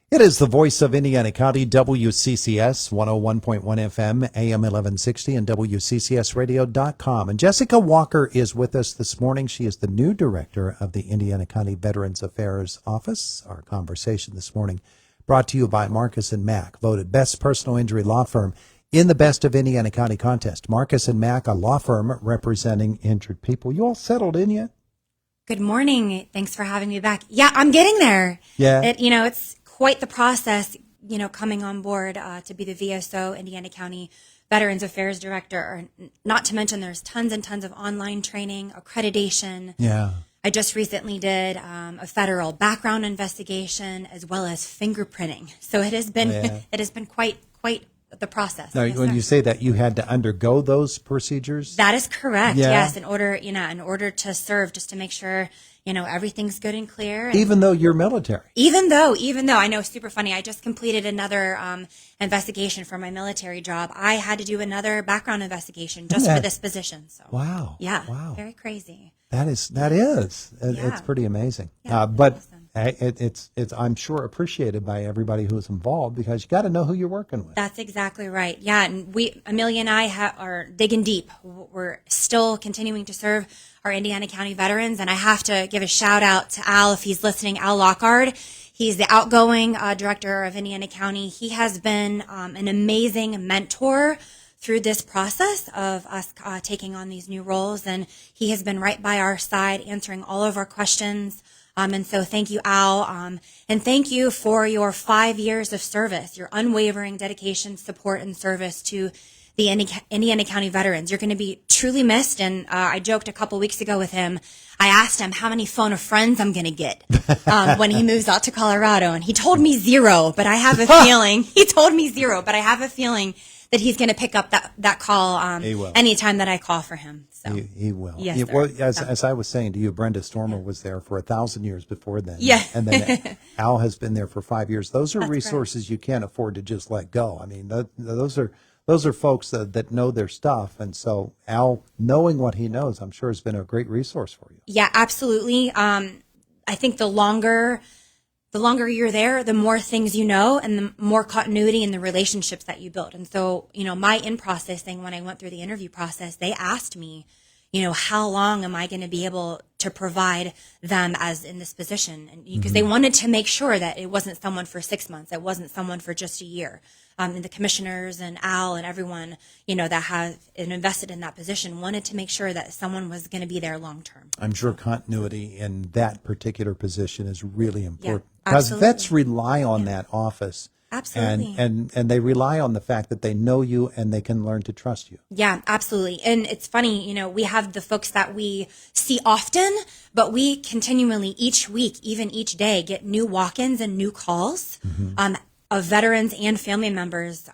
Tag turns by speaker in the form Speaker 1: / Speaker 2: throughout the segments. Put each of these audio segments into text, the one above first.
Speaker 1: It is the voice of Indiana County, WCCS 101.1 FM, AM 1160, and WCCSradio.com. And Jessica Walker is with us this morning. She is the new director of the Indiana County Veterans Affairs Office. Our conversation this morning brought to you by Marcus & Mack, voted best personal injury law firm in the Best of Indiana County contest. Marcus & Mack, a law firm representing injured people. You all settled in yet?
Speaker 2: Good morning. Thanks for having me back. Yeah, I'm getting there.
Speaker 1: Yeah.
Speaker 2: It's quite the process, coming on board to be the VSO, Indiana County Veterans Affairs Director. Not to mention there's tons and tons of online training, accreditation.
Speaker 1: Yeah.
Speaker 2: I just recently did a federal background investigation as well as fingerprinting. So it has been quite the process.
Speaker 1: Now,
Speaker 2: Yes,
Speaker 1: when
Speaker 2: sir.
Speaker 1: you say that, you had to undergo those procedures?
Speaker 2: That is correct.
Speaker 1: Yeah.
Speaker 2: Yes, in order to serve, just to make sure everything's good and clear. And
Speaker 1: Even though you're military?
Speaker 2: Even though I know, super funny. I just completed another investigation for my military job. I had to do another background investigation just for this position. So
Speaker 1: Wow.
Speaker 2: yeah,
Speaker 1: Wow.
Speaker 2: very crazy.
Speaker 1: That is.
Speaker 2: Yeah.
Speaker 1: It's pretty amazing.
Speaker 2: Yeah,
Speaker 1: But
Speaker 2: awesome.
Speaker 1: it's I'm sure appreciated by everybody who's involved because you got to know who you're working with.
Speaker 2: That's exactly right. Yeah, and Amelia and I are digging deep. We're still continuing to serve our Indiana County veterans, and I have to give a shout out to Al if he's listening, Al Lockhard. He's the outgoing director of Indiana County. He has been an amazing mentor through this process of us taking on these new roles, and he has been right by our side answering all of our questions. And so thank you, Al. And thank you for your 5 years of service, your unwavering dedication, support, and service to the Indiana County veterans. You're going to be truly missed. And I joked a couple weeks ago with him. I asked him how many phone of friends I'm going to get when he moves out to Colorado. And he told me zero, but I have a feeling that he's going to pick up that call anytime that I call for him. So
Speaker 1: He will.
Speaker 2: Yes, sir.
Speaker 1: Well, as I was saying to you, Brenda Stormer was there for 1,000 years before then.
Speaker 2: Yeah.
Speaker 1: And then Al has been there for 5 years. Those are
Speaker 2: That's
Speaker 1: resources you can't afford to just let go. I mean, those are folks that know their stuff. And so Al, knowing what he knows, I'm sure has been a great resource for you.
Speaker 2: Yeah, absolutely. I think the longer you're there, the more things you know and the more continuity in the relationships that you build. And so, my in-process thing, when I went through the interview process, they asked me, how long am I going to be able to provide them as in this position? And because they wanted to make sure that it wasn't someone for 6 months, it wasn't someone for just a year. And the commissioners and Al and everyone, that have invested in that position wanted to make sure that someone was going to be there long term.
Speaker 1: I'm sure continuity in that particular position is really important
Speaker 2: Yeah,
Speaker 1: because
Speaker 2: absolutely.
Speaker 1: vets rely on that office.
Speaker 2: Absolutely.
Speaker 1: And they rely on the fact that they know you and they can learn to trust you.
Speaker 2: Yeah, absolutely. And it's funny, we have the folks that we see often, but we continually each week, even each day, get new walk-ins and new calls of veterans and family members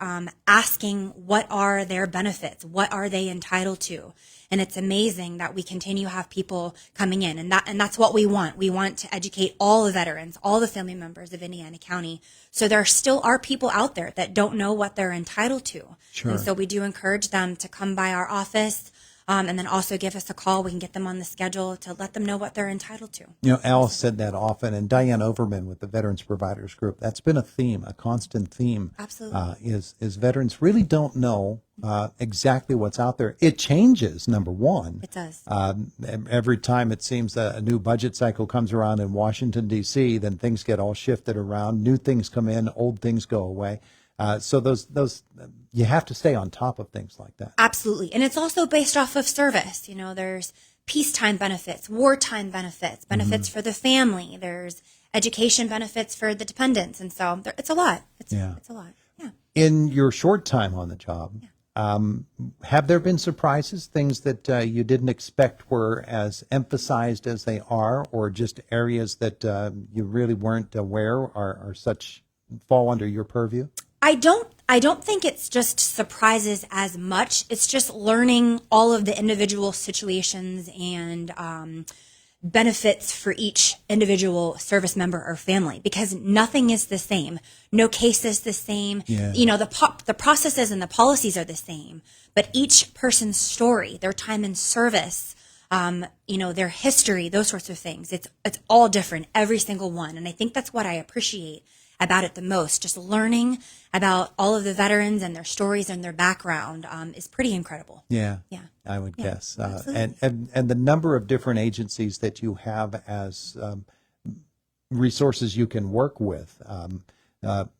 Speaker 2: asking what are their benefits, what are they entitled to. And it's amazing that we continue to have people coming in, and that's what we want. We want to educate all the veterans, all the family members of Indiana County. So there still are people out there that don't know what they're entitled to.
Speaker 1: Sure.
Speaker 2: And so we do encourage them to come by our office and then also give us a call. We can get them on the schedule to let them know what they're entitled to.
Speaker 1: Al said that often, and Diane Overman with the Veterans Providers Group, that's been a theme, a constant theme.
Speaker 2: Absolutely.
Speaker 1: Is veterans really don't know exactly what's out there. It changes, number one.
Speaker 2: It does.
Speaker 1: Every time it seems a new budget cycle comes around in Washington, D.C., then things get all shifted around. New things come in, old things go away. So those you have to stay on top of things like that.
Speaker 2: Absolutely. And it's also based off of service. There's peacetime benefits, wartime benefits, benefits for the family. There's education benefits for the dependents. And so it's a lot. It's a lot. Yeah.
Speaker 1: In your short time on the job, have there been surprises, things that you didn't expect were as emphasized as they are, or just areas that you really weren't aware are such fall under your purview?
Speaker 2: I don't think it's just surprises as much. It's just learning all of the individual situations and benefits for each individual service member or family, because nothing is the same. No case is the same.
Speaker 1: Yeah.
Speaker 2: The processes and the policies are the same, but each person's story, their time in service, their history, those sorts of things, it's all different, every single one. And I think that's what I appreciate about it the most. Just learning about all of the veterans and their stories and their background is pretty incredible.
Speaker 1: Yeah.
Speaker 2: Yeah.
Speaker 1: I would guess.
Speaker 2: absolutely.
Speaker 1: And the number of different agencies that you have as resources you can work with,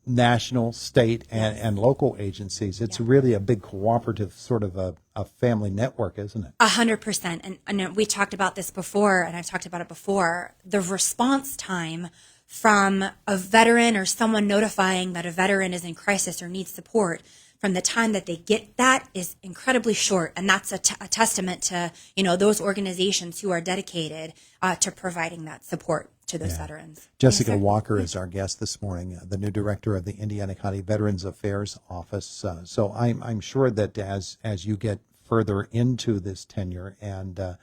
Speaker 1: national, state, and local agencies. It's really a big cooperative sort of a family network, isn't it?
Speaker 2: 100%. And we talked about this before, and I've talked about it before. The response time from a veteran or someone notifying that a veteran is in crisis or needs support from the time that they get that is incredibly short. And that's a testament to, those organizations who are dedicated to providing that support to those veterans.
Speaker 1: Jessica
Speaker 2: Yes, sir.
Speaker 1: Walker is our guest this morning, the new director of the Indiana County Veterans Affairs Office. So I'm sure that as you get further into this tenure and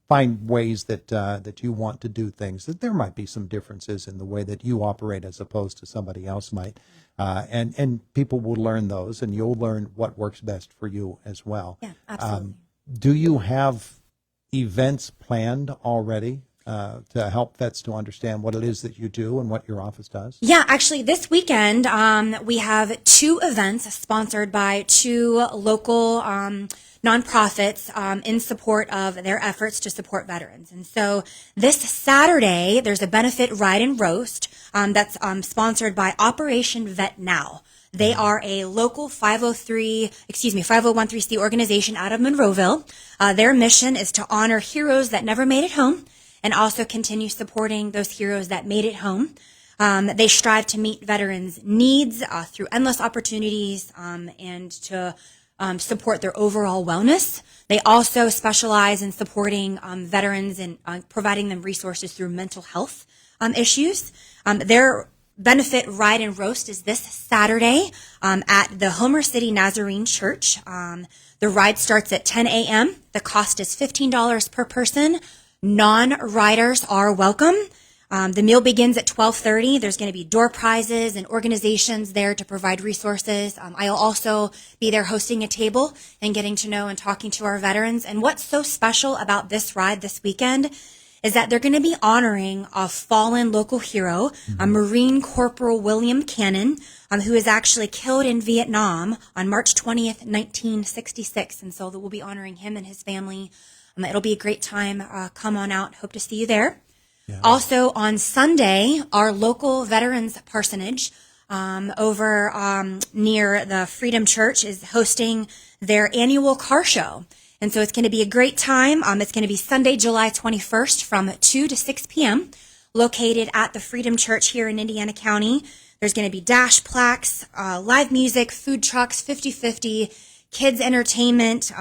Speaker 1: find ways that you want to do things, that there might be some differences in the way that you operate as opposed to somebody else might, and people will learn those, and you'll learn what works best for you as well.
Speaker 2: Yeah, absolutely.
Speaker 1: Do you have events planned already to help vets to understand what it is that you do and what your office does?
Speaker 2: Yeah, actually, this weekend we have 2 events sponsored by 2 local nonprofits in support of their efforts to support veterans. And so this Saturday, there's a benefit ride and roast that's sponsored by Operation Vet Now. They are a local 501c organization out of Monroeville. Their mission is to honor heroes that never made it home and also continue supporting those heroes that made it home. They strive to meet veterans' needs through endless opportunities and to support their overall wellness. They also specialize in supporting veterans and providing them resources through mental health issues. Their benefit ride and roast is this Saturday at the Homer City Nazarene Church. The ride starts at 10 a.m. The cost is $15 per person. Non-riders are welcome. The meal begins at 12:30. There's going to be door prizes and organizations there to provide resources. I'll also be there hosting a table and getting to know and talking to our veterans. And what's so special about this ride this weekend is that they're going to be honoring a fallen local hero, a Marine Corporal William Cannon, who was actually killed in Vietnam on March 20th, 1966. And so we'll be honoring him and his family. It'll be a great time. Come on out. Hope to see you there. Yeah. Also on Sunday, our local veterans parsonage over near the Freedom Church is hosting their annual car show. And so it's going to be a great time. It's going to be Sunday, July 21st from 2 to 6 p.m. located at the Freedom Church here in Indiana County. There's going to be dash plaques, live music, food trucks, 50-50, kids entertainment.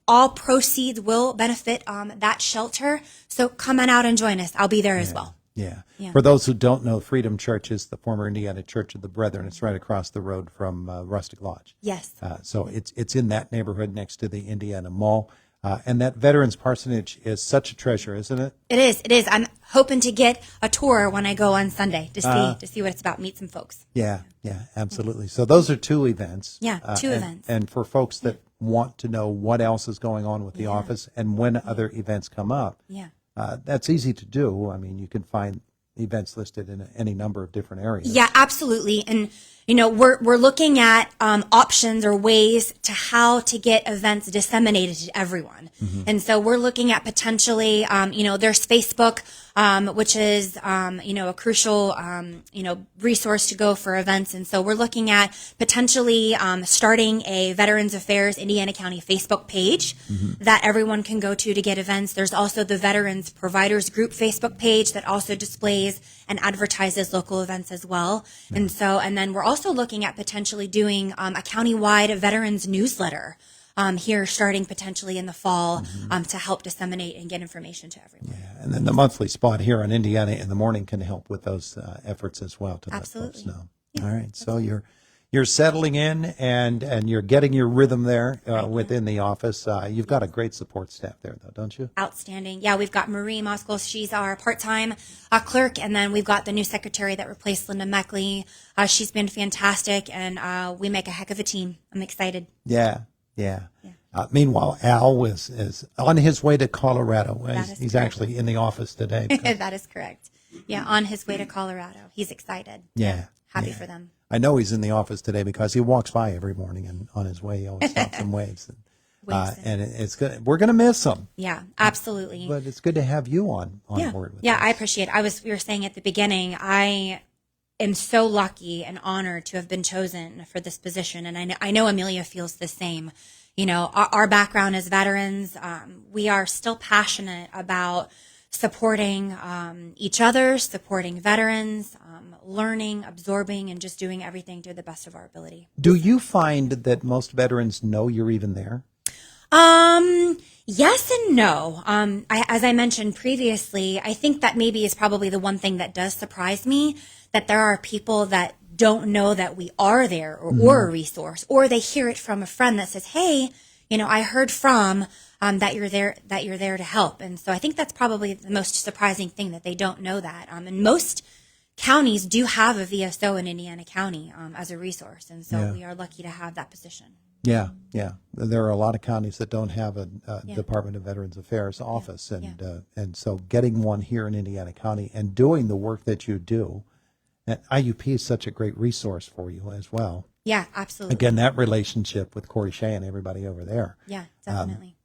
Speaker 2: All proceeds will benefit that shelter. So come on out and join us. I'll be there as well.
Speaker 1: Yeah. For those who don't know, Freedom Church is the former Indiana Church of the Brethren. It's right across the road from Rustic Lodge.
Speaker 2: Yes.
Speaker 1: So it's in that neighborhood next to the Indiana Mall. And that Veterans Parsonage is such a treasure, isn't it?
Speaker 2: It is. It is. I'm hoping to get a tour when I go on Sunday to see what it's about, meet some folks.
Speaker 1: Yeah, absolutely. So those are 2 events.
Speaker 2: Yeah, 2 events.
Speaker 1: And for folks that want to know what else is going on with the office and when other events come up, that's easy to do. I mean, you can find events listed in any number of different areas.
Speaker 2: Yeah, absolutely. And we're looking at options or ways to how to get events disseminated to everyone. And so we're looking at potentially, there's Facebook, which is, a crucial, resource to go for events. And so we're looking at potentially starting a Veterans Affairs Indiana County Facebook page that everyone can go to get events. There's also the Veterans Providers Group Facebook page that also displays and advertises local events as well. And then we're also looking at potentially doing a countywide veterans newsletter here starting potentially in the fall to help disseminate and get information to everyone.
Speaker 1: Yeah, and then the monthly spot here on Indiana in the Morning can help with those efforts as well to let folks know.
Speaker 2: Yeah,
Speaker 1: all right, so you're settling in and you're getting your rhythm there within the office. You've got a great support staff there, though, don't you?
Speaker 2: Outstanding. Yeah, we've got Marie Moskos. She's our part-time clerk, and then we've got the new secretary that replaced Linda Meckley. She's been fantastic, and we make a heck of a team. I'm excited.
Speaker 1: Yeah. Meanwhile, Al is on his way to Colorado. He's
Speaker 2: correct.
Speaker 1: actually in the office today.
Speaker 2: That is correct. Yeah, on his way to Colorado. He's excited.
Speaker 1: Yeah,
Speaker 2: Happy
Speaker 1: yeah.
Speaker 2: for them.
Speaker 1: I know he's in the office today because he walks by every morning, and on his way, he always stops and waves.
Speaker 2: Waves in.
Speaker 1: And it's good. We're going to miss him,
Speaker 2: Yeah, absolutely.
Speaker 1: but it's good to have you on board with
Speaker 2: Yeah,
Speaker 1: us.
Speaker 2: I appreciate it. We were saying at the beginning, I am so lucky and honored to have been chosen for this position. And I know Amelia feels the same. You know, our background as veterans, we are still passionate about supporting each other, supporting veterans, learning, absorbing, and just doing everything to the best of our ability.
Speaker 1: Do you find that most veterans know you're even there?
Speaker 2: Yes and no. As I mentioned previously, I think that maybe is probably the one thing that does surprise me, that there are people that don't know that we are there or a resource, or they hear it from a friend that says, hey, you know, I heard from, that you're there to help. And so I think that's probably the most surprising thing, that they don't know that. And most counties do have a VSO in Indiana County, as a resource. And so
Speaker 1: Yeah.
Speaker 2: we are lucky to have that position.
Speaker 1: Yeah, yeah. There are a lot of counties that don't have a Department of Veterans Affairs office, and so getting one here in Indiana County and doing the work that you do, and IUP is such a great resource for you as well.
Speaker 2: Yeah, absolutely.
Speaker 1: Again, that relationship with Corey Shea and everybody over there
Speaker 2: Yeah, definitely.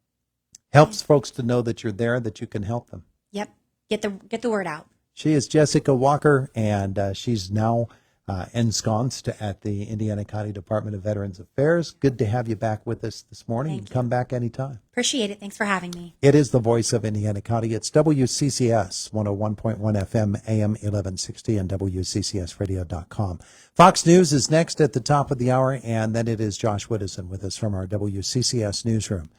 Speaker 1: helps folks to know that you're there, that you can help them.
Speaker 2: Yep. Get the word out.
Speaker 1: She is Jessica Walker, and she's now ensconced at the Indiana County Department of Veterans Affairs. Good to have you back with us this morning.
Speaker 2: Thank
Speaker 1: and
Speaker 2: you.
Speaker 1: Come back anytime.
Speaker 2: Appreciate it. Thanks for having me.
Speaker 1: It is the voice of Indiana County. It's WCCS 101.1 FM, AM 1160, and WCCSradio.com. Fox News is next at the top of the hour, and then it is Josh Widdison with us from our WCCS newsroom.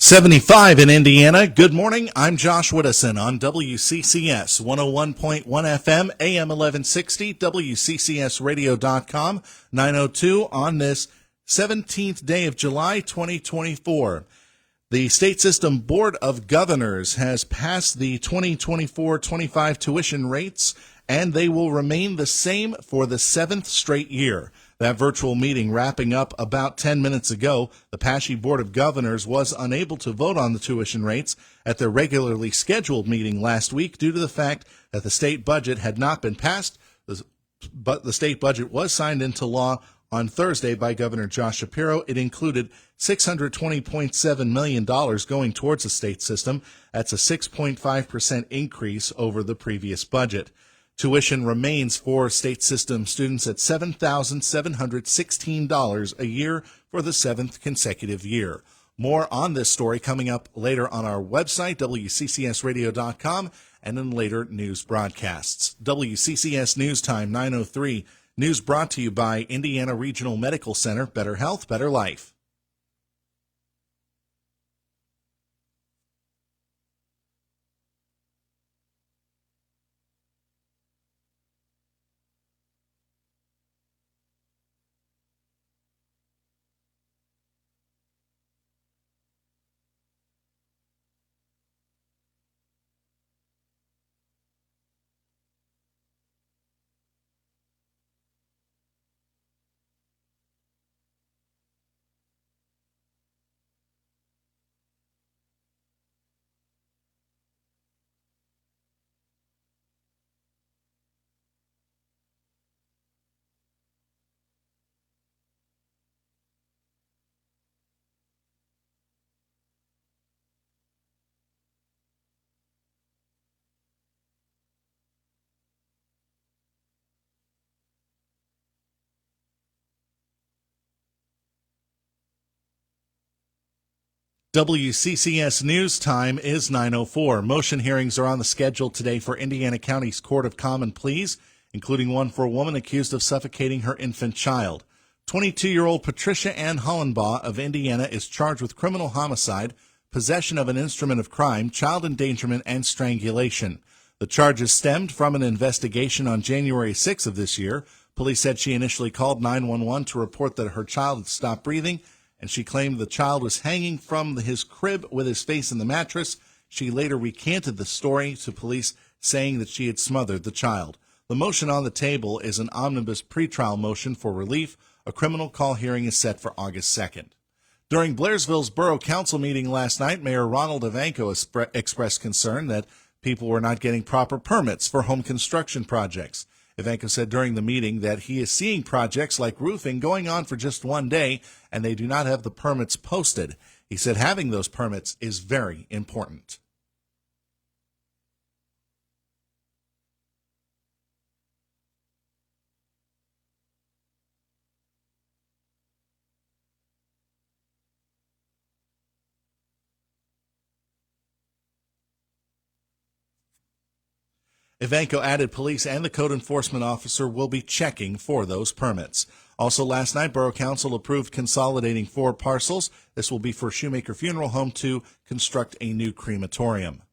Speaker 3: 75 in Indiana. Good morning. I'm Josh Whittison on WCCS 101.1 FM, AM 1160, WCCSradio.com, 902 on this 17th day of July 2024. The State System Board of Governors has passed the 2024-25 tuition rates, and they will remain the same for the seventh straight year. That virtual meeting wrapping up about 10 minutes ago. The PASSHE Board of Governors was unable to vote on the tuition rates at their regularly scheduled meeting last week due to the fact that the state budget had not been passed, but the state budget was signed into law on Thursday by Governor Josh Shapiro. It included $620.7 million going towards the state system. That's a 6.5% increase over the previous budget. Tuition remains for state system students at $7,716 a year for the seventh consecutive year. More on this story coming up later on our website, WCCSradio.com, and in later news broadcasts. WCCS News Time 9:03. News brought to you by Indiana Regional Medical Center. Better health, better life. WCCS News Time is 9:04. Motion hearings are on the schedule today for Indiana County's Court of Common Pleas, including one for a woman accused of suffocating her infant child. 22-year-old Patricia Ann Hollenbaugh of Indiana is charged with criminal homicide, possession of an instrument of crime, child endangerment, and strangulation. The charges stemmed from an investigation on January 6 of this year. Police said she initially called 911 to report that her child had stopped breathing, and she claimed the child was hanging from his crib with his face in the mattress. She later recanted the story to police, saying that she had smothered the child. The motion on the table is an omnibus pretrial motion for relief. A criminal call hearing is set for August 2nd. During Blairsville's Borough Council meeting last night, Mayor Ronald Ivanko expressed concern that people were not getting proper permits for home construction projects. Ivanko said during the meeting that he is seeing projects like roofing going on for just one day, and they do not have the permits posted. He said having those permits is very important. Ivanko added police and the code enforcement officer will be checking for those permits. Also last night, Borough Council approved consolidating 4 parcels. This will be for Shoemaker Funeral Home to construct a new crematorium.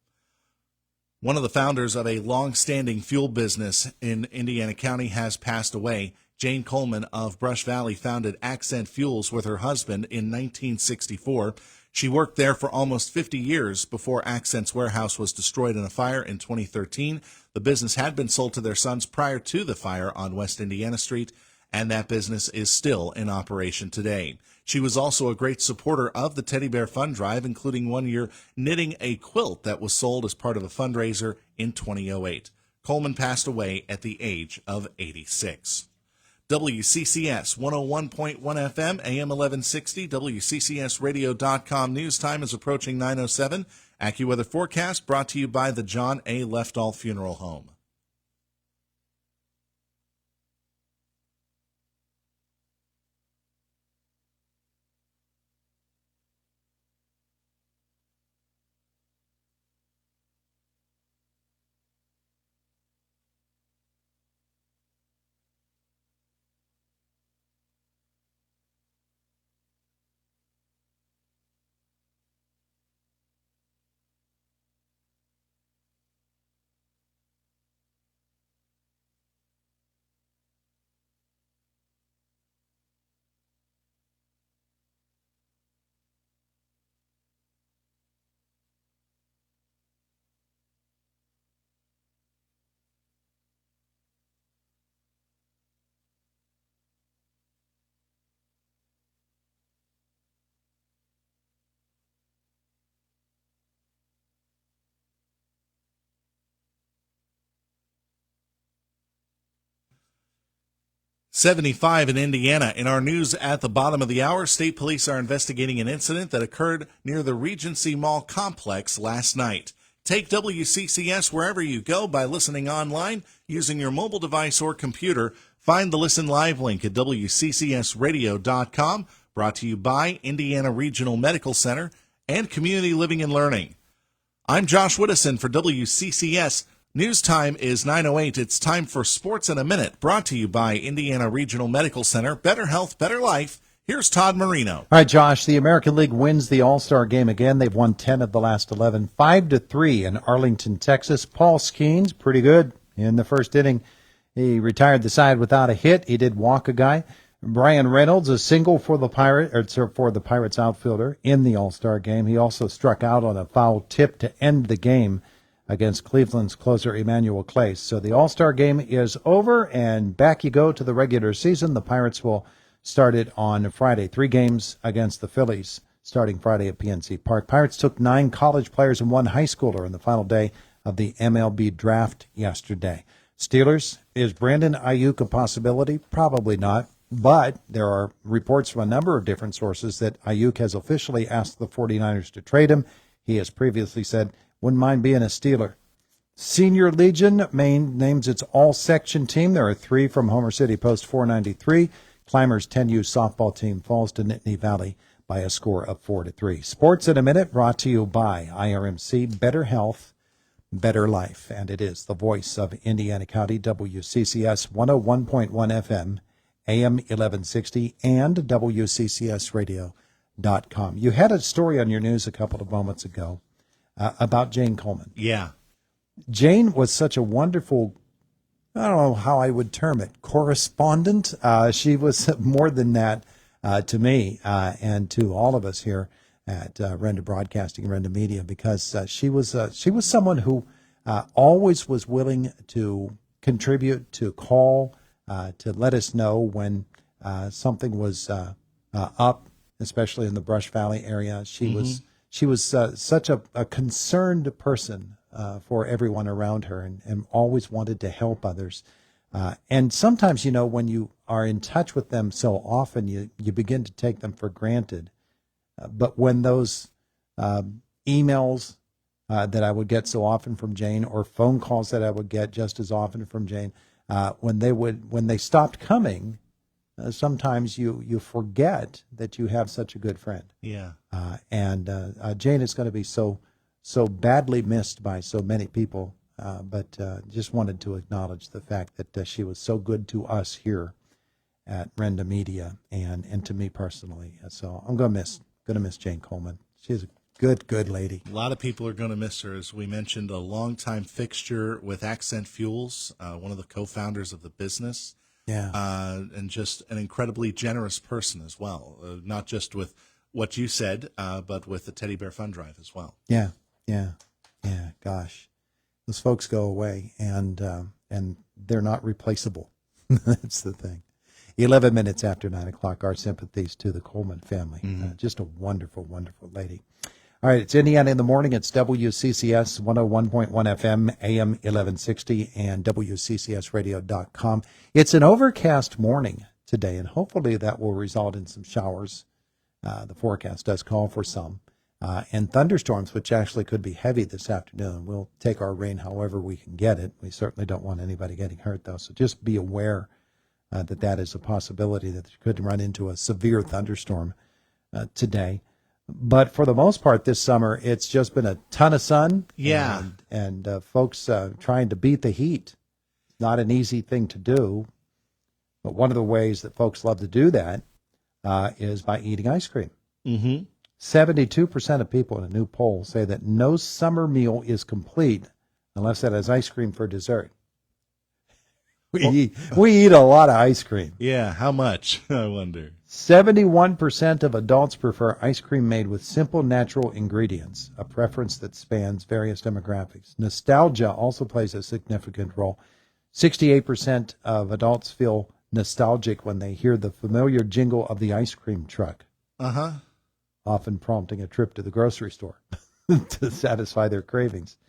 Speaker 3: One of the founders of a long-standing fuel business in Indiana County has passed away. Jane Coleman of Brush Valley founded Accent Fuels with her husband in 1964. She worked there for almost 50 years before Accent's warehouse was destroyed in a fire in 2013. The business had been sold to their sons prior to the fire on West Indiana Street, and that business is still in operation today. She was also a great supporter of the Teddy Bear Fund Drive, including one year knitting a quilt that was sold as part of a fundraiser in 2008. Coleman passed away at the age of 86. WCCS 101.1 FM, AM 1160, WCCSradio.com. News time is approaching 9:07. AccuWeather forecast brought to you by the John A. Lefthall Funeral Home. 75 in Indiana. In our news at the bottom of the hour, state police are investigating an incident that occurred near the Regency Mall complex last night. Take WCCS wherever you go by listening online using your mobile device or computer. Find the Listen Live link at WCCSradio.com. Brought to you by Indiana Regional Medical Center and Community Living and Learning. I'm Josh Widdison for WCCS. News time is 9:08. It's time for Sports in a Minute, brought to you by Indiana Regional Medical Center. Better health, better life. Here's Todd Marino.
Speaker 1: All right, Josh, the American League wins the All-Star game again. They've won 10 of the last 11, 5-3 in Arlington, Texas. Paul Skeens, pretty good in the first inning. He retired the side without a hit. He did walk a guy. Brian Reynolds, a single for the Pirates outfielder in the All-Star game. He also struck out on a foul tip to end the game against Cleveland's closer Emmanuel Clase. So the All-Star game is over, and back you go to the regular season. The Pirates will start it on Friday. 3 games against the Phillies starting Friday at PNC Park. Pirates took 9 college players and 1 high schooler in the final day of the MLB draft yesterday. Steelers, is Brandon Ayuk a possibility? Probably not. But there are reports from a number of different sources that Ayuk has officially asked the 49ers to trade him. He has previously said, wouldn't mind being a Steeler. Senior Legion names its all-section team. There are 3 from Homer City Post 493. Climbers 10U softball team falls to Nittany Valley by a score of 4-3. Sports in a Minute brought to you by IRMC, Better Health, Better Life. And it is the voice of Indiana County, WCCS 101.1 FM, AM 1160, and WCCSradio.com. You had a story on your news a couple of moments ago about Jane Coleman.
Speaker 3: Yeah.
Speaker 1: Jane was such a wonderful, I don't know how I would term it, correspondent. She was more than that to me and to all of us here at Renda Broadcasting, Renda Media, because she was someone who always was willing to contribute, to call, to let us know when something was up, especially in the Brush Valley area. She was such a concerned person for everyone around her, and always wanted to help others. And sometimes, when you are in touch with them so often, you begin to take them for granted. But when those emails that I would get so often from Jane, or phone calls that I would get just as often from Jane, when they stopped coming, sometimes you forget that you have such a good friend.
Speaker 3: Yeah.
Speaker 1: And Jane is going to be so badly missed by so many people, but just wanted to acknowledge the fact that she was so good to us here at Renda Media and to me personally. So I'm going to miss Jane Coleman. She's a good lady.
Speaker 3: A lot of people are going to miss her. As we mentioned, a longtime fixture with Accent Fuels, one of the co-founders of the business.
Speaker 1: Yeah.
Speaker 3: And just an incredibly generous person as well, not just with what you said, but with the Teddy Bear Fund Drive as well.
Speaker 1: Yeah. Gosh, those folks go away, and they're not replaceable. That's the thing. 11 minutes after 9 o'clock. Our sympathies to the Coleman family. Just a wonderful, wonderful lady. All right, it's Indiana in the Morning. It's WCCS 101.1 FM, AM 1160, and WCCSradio.com. It's an overcast morning today, and hopefully that will result in some showers. The forecast does call for some. And thunderstorms, which actually could be heavy this afternoon. We'll take our rain however we can get it. We certainly don't want anybody getting hurt, though. So just be aware that is a possibility, that you could run into a severe thunderstorm today. But for the most part this summer, it's just been a ton of sun.
Speaker 3: Yeah.
Speaker 1: And folks trying to beat the heat. It's not an easy thing to do. But one of the ways that folks love to do that is by eating ice cream. 72% of people in a new poll say that no summer meal is complete unless it has ice cream for dessert. We eat a lot of ice cream.
Speaker 3: Yeah, how much, I wonder?
Speaker 1: 71% of adults prefer ice cream made with simple natural ingredients, a preference that spans various demographics. Nostalgia also plays a significant role. 68% of adults feel nostalgic when they hear the familiar jingle of the ice cream truck, often prompting a trip to the grocery store to satisfy their cravings.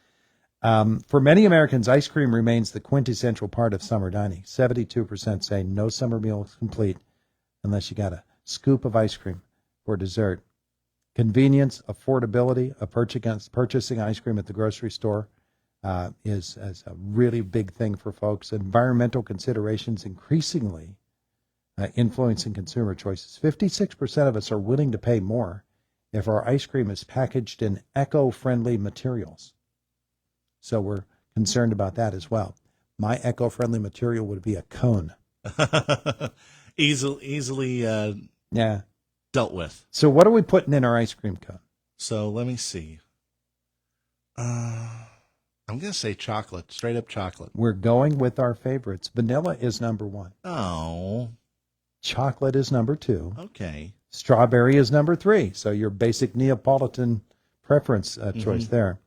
Speaker 1: For many Americans, ice cream remains the quintessential part of summer dining. 72% say no summer meal is complete unless you got a scoop of ice cream for dessert. Convenience, affordability of purchasing ice cream at the grocery store is a really big thing for folks. Environmental considerations increasingly influencing consumer choices. 56% of us are willing to pay more if our ice cream is packaged in eco-friendly materials. So we're concerned about that as well. My eco-friendly material would be a cone.
Speaker 3: Easily
Speaker 1: Yeah.
Speaker 3: dealt with.
Speaker 1: So what are we putting in our ice cream cone?
Speaker 3: So let me see. I'm going to say chocolate, straight up chocolate.
Speaker 1: We're going with our favorites. Vanilla is number 1.
Speaker 3: Oh,
Speaker 1: Chocolate is number 2.
Speaker 3: okay.
Speaker 1: Strawberry is number 3. So your basic Neapolitan preference choice there.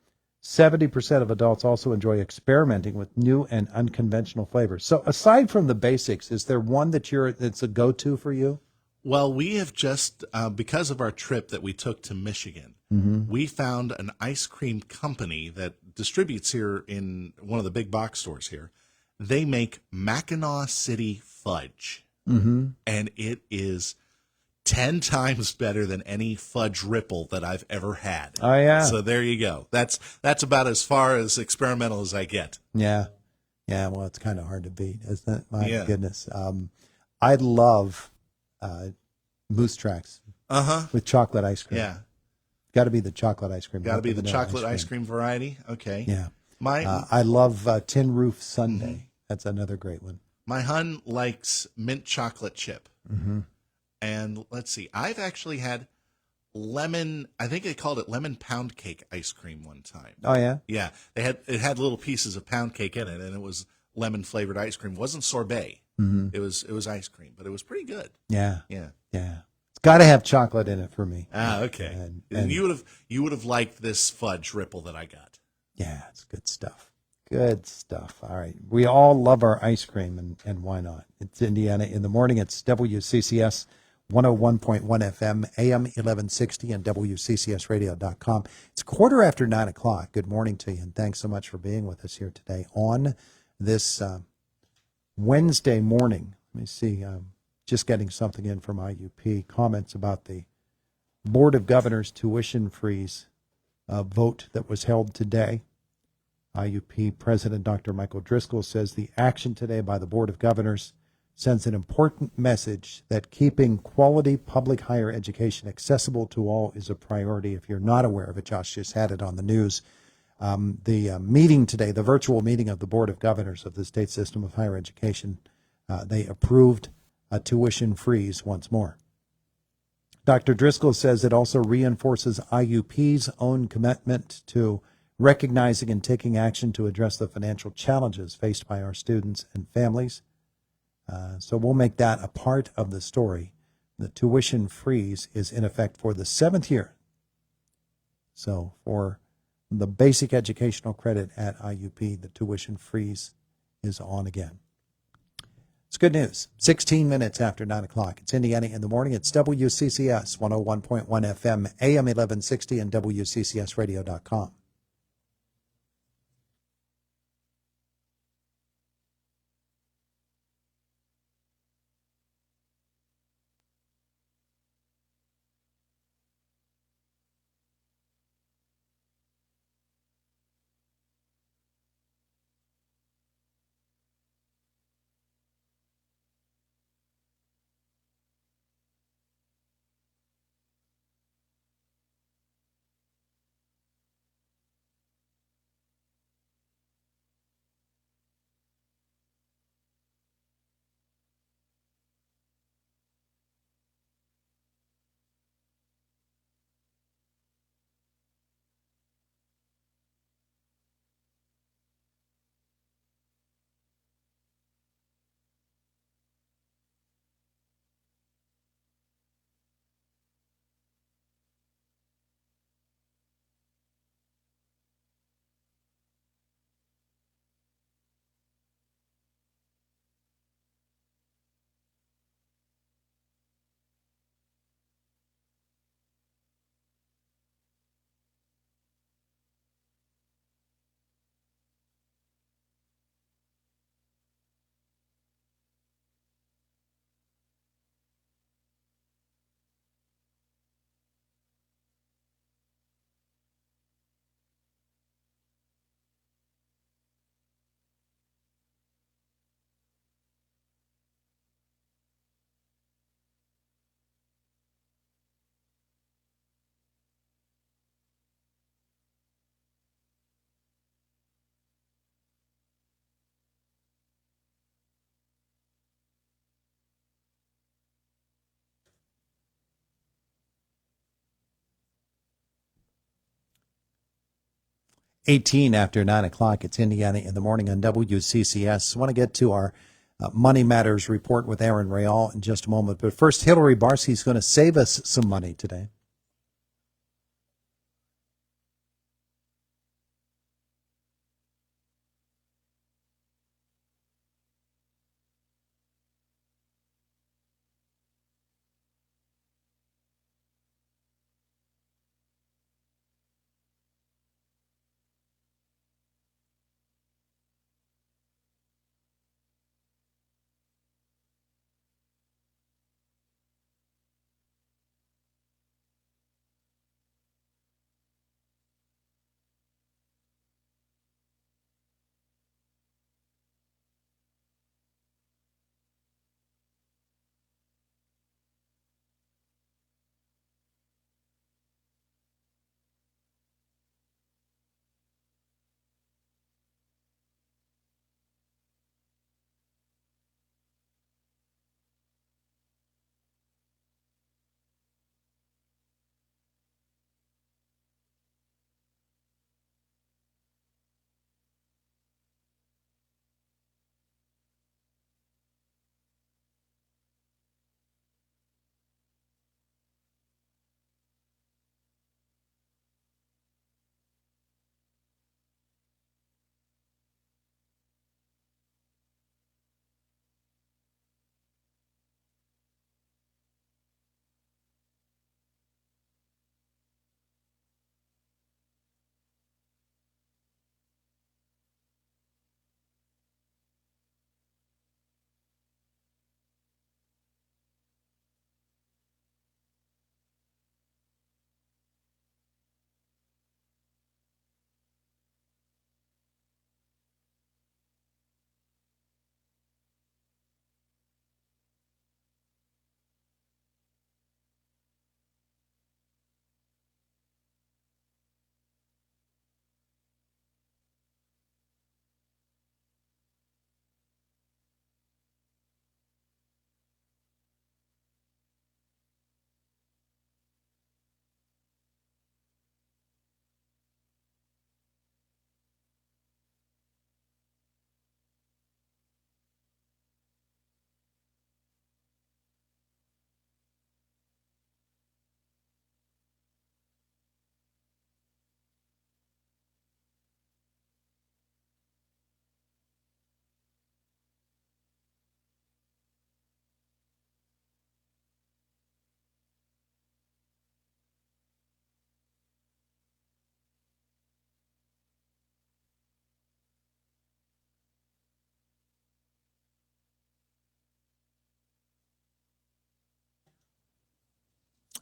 Speaker 1: 70% of adults also enjoy experimenting with new and unconventional flavors. So aside from the basics, is there one that's a go-to for you?
Speaker 3: Well, we have just, because of our trip that we took to Michigan, we found an ice cream company that distributes here in one of the big box stores here. They make Mackinac City fudge, and it is 10 times better than any fudge ripple that I've ever had.
Speaker 1: Oh, yeah.
Speaker 3: So there you go. That's about as far as experimental as I get.
Speaker 1: Yeah. Yeah, well, it's kind of hard to beat, isn't it? My
Speaker 3: Yeah.
Speaker 1: goodness. I love Moose Tracks with chocolate ice cream.
Speaker 3: Yeah.
Speaker 1: Got to be the chocolate ice cream.
Speaker 3: Got to
Speaker 1: not
Speaker 3: be the
Speaker 1: vanilla
Speaker 3: chocolate ice cream variety. Okay.
Speaker 1: Yeah.
Speaker 3: My
Speaker 1: I love Tin Roof Sundae. That's another great one.
Speaker 3: my hun likes mint chocolate chip. And let's see, I've actually had lemon, I think they called it lemon pound cake ice cream one time.
Speaker 1: Oh, yeah?
Speaker 3: Yeah, it had little pieces of pound cake in it, and it was lemon flavored ice cream. It wasn't sorbet. It was ice cream, but it was pretty good.
Speaker 1: Yeah.
Speaker 3: Yeah.
Speaker 1: Yeah. It's got to have chocolate in it for me.
Speaker 3: Ah, okay.
Speaker 1: And
Speaker 3: you would have liked this fudge ripple that I got.
Speaker 1: yeah, it's good stuff. Good stuff. All right. We all love our ice cream, and why not? It's Indiana in the morning. It's WCCS 101.1 FM, AM 1160, and WCCSradio.com. It's 9:15. Good morning to you, and thanks so much for being with us here today on this Wednesday morning. Let me see. Just getting something in from IUP. Comments about the Board of Governors tuition freeze vote that was held today. IUP President Dr. Michael Driscoll says the action today by the Board of Governors sends an important message that keeping quality public higher education accessible to all is a priority. If you're not aware of it, Josh just had it on the news. The meeting today, the virtual meeting of the Board of Governors of the state system of higher education, they approved a tuition freeze once more. Dr. Driscoll says it also reinforces IUP's own commitment to recognizing and taking action to address the financial challenges faced by our students and families. So we'll make that a part of the story. The tuition freeze is in effect for the 7th year. So for the basic educational credit at IUP, the tuition freeze is on again. It's good news. 16 minutes after 9 o'clock. It's Indiana in the morning. It's WCCS 101.1 FM, AM 1160, and WCCSradio.com. 18 after 9 o'clock. It's Indiana in the Morning on WCCS. I want to get to our Money Matters report with Aaron Real in just a moment. But first, Hillary Barsky is going to save us some money today.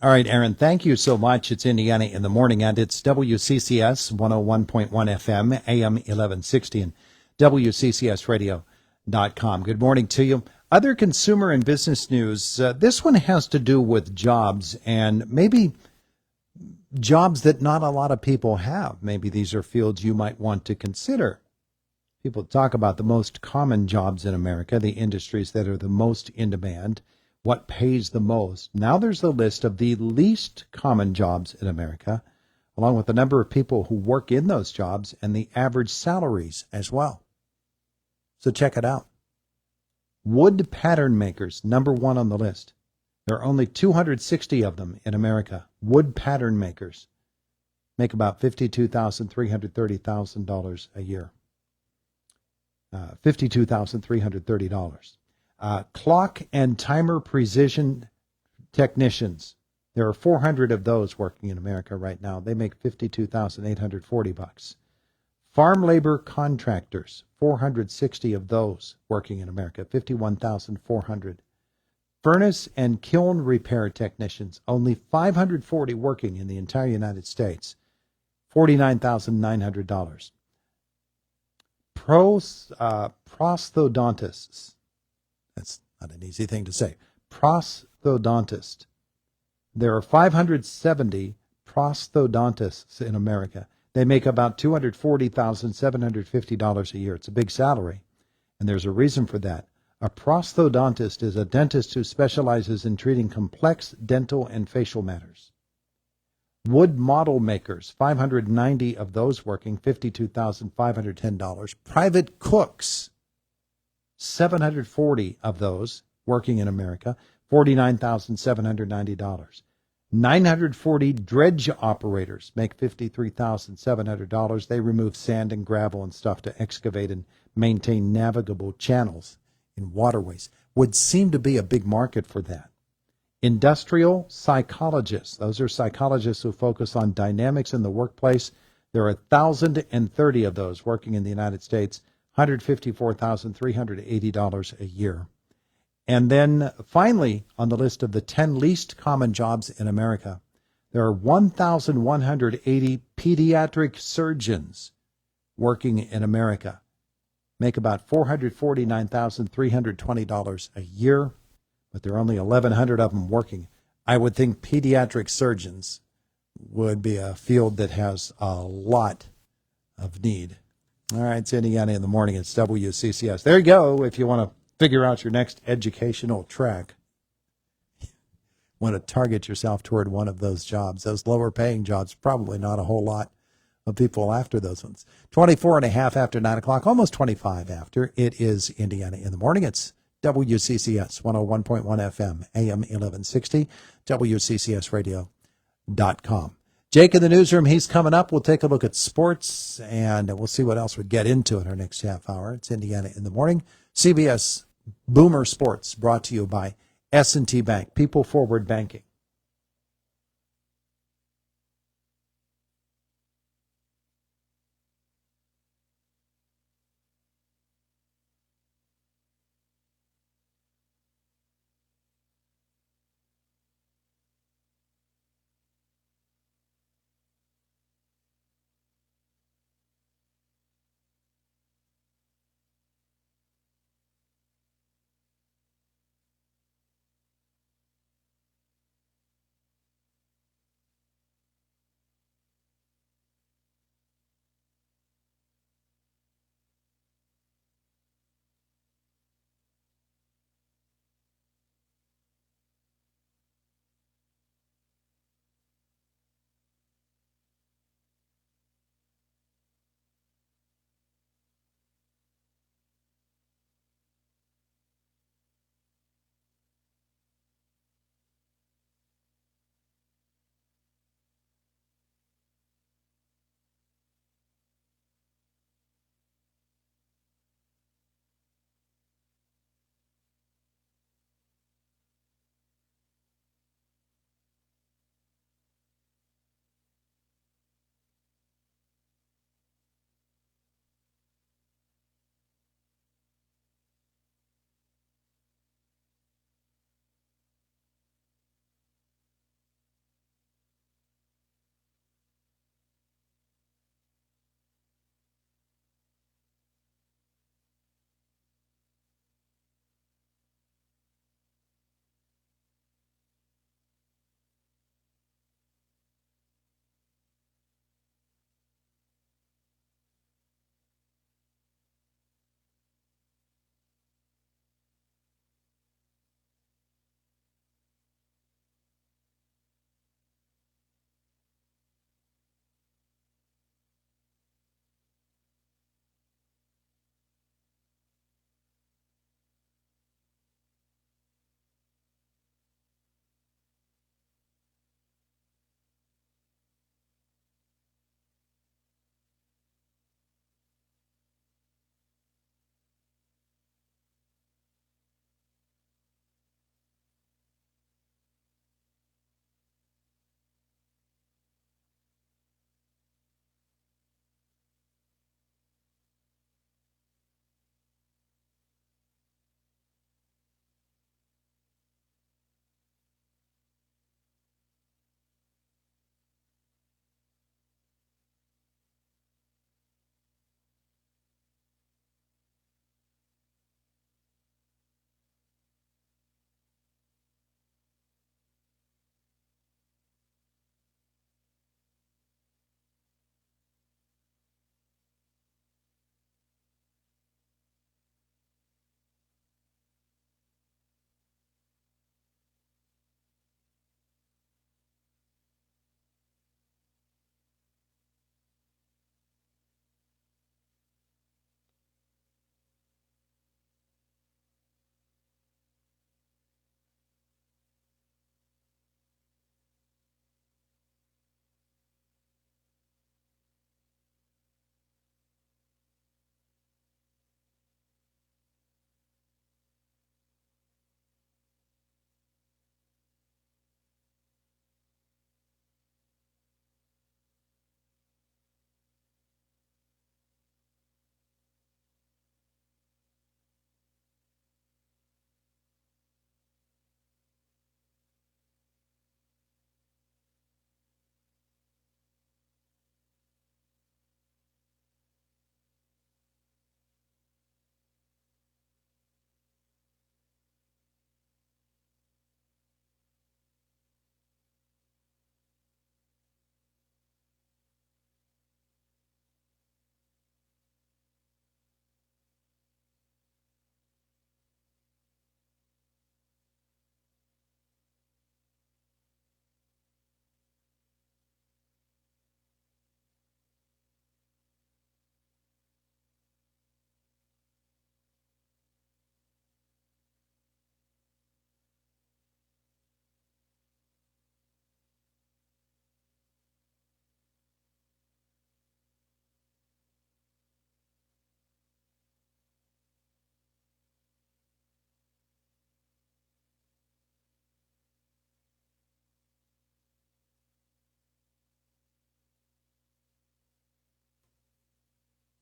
Speaker 1: All right, Aaron, thank you so much. It's Indiana in the Morning, and it's WCCS 101.1 FM, AM 1160, and WCCSradio.com. Good morning to you. Other consumer and business news. This one has to do with jobs, and maybe jobs that not a lot of people have. Maybe these are fields you might want to consider. People talk about the most common jobs in America, the industries that are the most in demand, what pays the most. Now there's a list of the least common jobs in America, along with the number of people who work in those jobs and the average salaries as well. So check it out. Wood pattern makers, number one on the list. There are only 260 of them in America. Wood pattern makers make about $52,330,000 a year. $52,330. Clock and timer precision technicians. There are 400 of those working in America right now. They make $52,840. Farm labor contractors, 460 of those working in America, $51,400. Furnace and kiln repair technicians, only 540 working in the entire United States, $49,900. Prosthodontists. That's not an easy thing to say. Prosthodontist. There are 570 prosthodontists in America. They make about $240,750 a year. It's a big salary, and there's a reason for that. A prosthodontist is a dentist who specializes in treating complex dental and facial matters. Wood model makers, 590 of those working, $52,510. Private cooks, 740 of those working in America, $49,790. 940 dredge operators make $53,700. They remove sand and gravel and stuff to excavate and maintain navigable channels in waterways. Would seem to be a big market for that. Industrial psychologists. Those are psychologists who focus on dynamics in the workplace. There are 1,030 of those working in the United States, $154,380 a year. And then finally, on the list of the 10 least common jobs in America, there are 1,180 pediatric surgeons working in America. Make about $449,320 a year, but there are only 1,100 of them working. I would think pediatric surgeons would be a field that has a lot of need. All right, it's Indiana in the Morning. It's WCCS. There you go. If you want to figure out your next educational track, want to target yourself toward one of those jobs. Those lower paying jobs, probably not a whole lot of people after those ones. 24 and a half after 9 o'clock, almost 25 after. It is Indiana in the Morning. It's WCCS 101.1 FM, AM 1160, WCCSradio.com. Jake in the newsroom, he's coming up. We'll take a look at sports, and we'll see what else we get into in our next half hour. It's Indiana in the Morning. CBS Boomer Sports, brought to you by S&T Bank, People Forward Banking.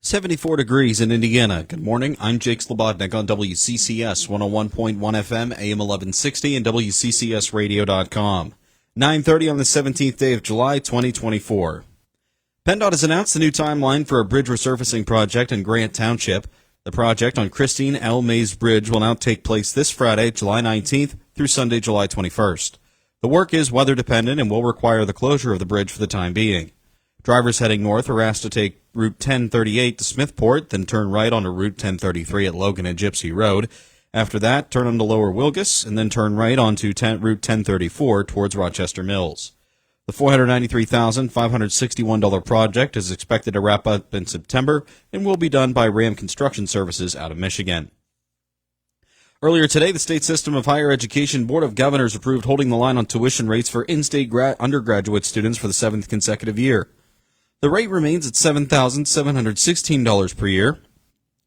Speaker 4: 74 degrees in Indiana. Good morning. I'm Jake Slobodnik on WCCS 101.1 FM, AM 1160, and WCCSradio.com. 9:30 on the 17th day of July, 2024. PennDOT has announced the new timeline for a bridge resurfacing project in Grant Township. The project on Christine L. Mays Bridge will now take place this Friday, July 19th, through Sunday, July 21st. The work is weather dependent and will require the closure of the bridge for the time being. Drivers heading north are asked to take Route 1038 to Smithport, then turn right onto Route 1033 at Logan and Gypsy Road. After that, turn onto Lower Wilgus, and then turn right onto Route 1034 towards Rochester Mills. The $493,561 project is expected to wrap up in September and will be done by Ram Construction Services out of Michigan. Earlier today, the State System of Higher Education Board of Governors approved holding the line on tuition rates for in-state undergraduate students for the 7th consecutive year. The rate remains at $7,716 per year,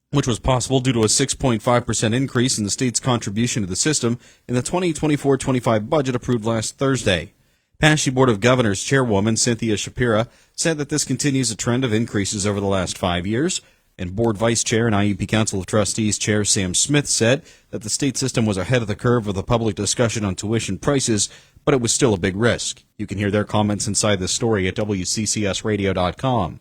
Speaker 4: which was possible due to a 6.5% increase in the state's contribution to the system in the 2024-25 budget approved last Thursday. PASHE Board of Governors Chairwoman Cynthia Shapira said that this continues a trend of increases over the last 5 years, and Board Vice Chair and IEP Council of Trustees Chair Sam Smith said that the state system was ahead of the curve with the public discussion on tuition prices, but it was still a big risk. You can hear their comments inside this story at WCCSradio.com.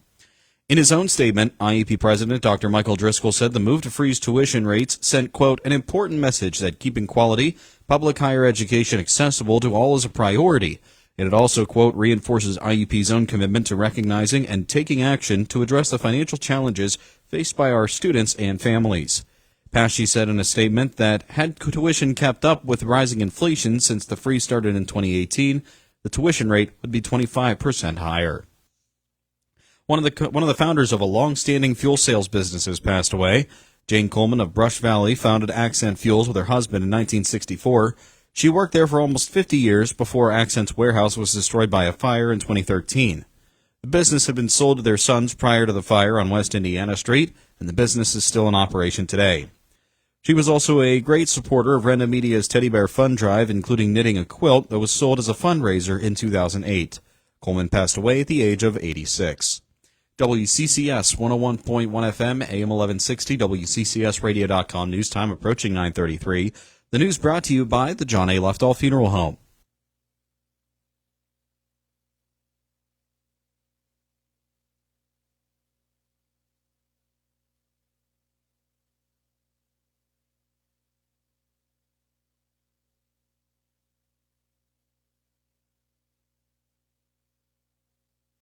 Speaker 4: In his own statement, IEP President Dr. Michael Driscoll said the move to freeze tuition rates sent, quote, an important message that keeping quality public higher education accessible to all is a priority. And it also, quote, reinforces IEP's own commitment to recognizing and taking action to address the financial challenges faced by our students and families. PASHE said in a statement that had tuition kept up with rising inflation since the freeze started in 2018, the tuition rate would be 25% higher. One of the founders of a long-standing fuel sales business has passed away. Jane Coleman of Brush Valley founded Accent Fuels with her husband in 1964. She worked there for almost 50 years before Accent's warehouse was destroyed by a fire in 2013. The business had been sold to their sons prior to the fire on West Indiana Street, and the business is still in operation today. She was also a great supporter of Renda Media's Teddy Bear Fund Drive, including knitting a quilt that was sold as a fundraiser in 2008. Coleman passed away at the age of 86. WCCS 101.1 FM, AM 1160, WCCSradio.com news time approaching 9:33. The news brought to you by the John A. Leftall Funeral Home.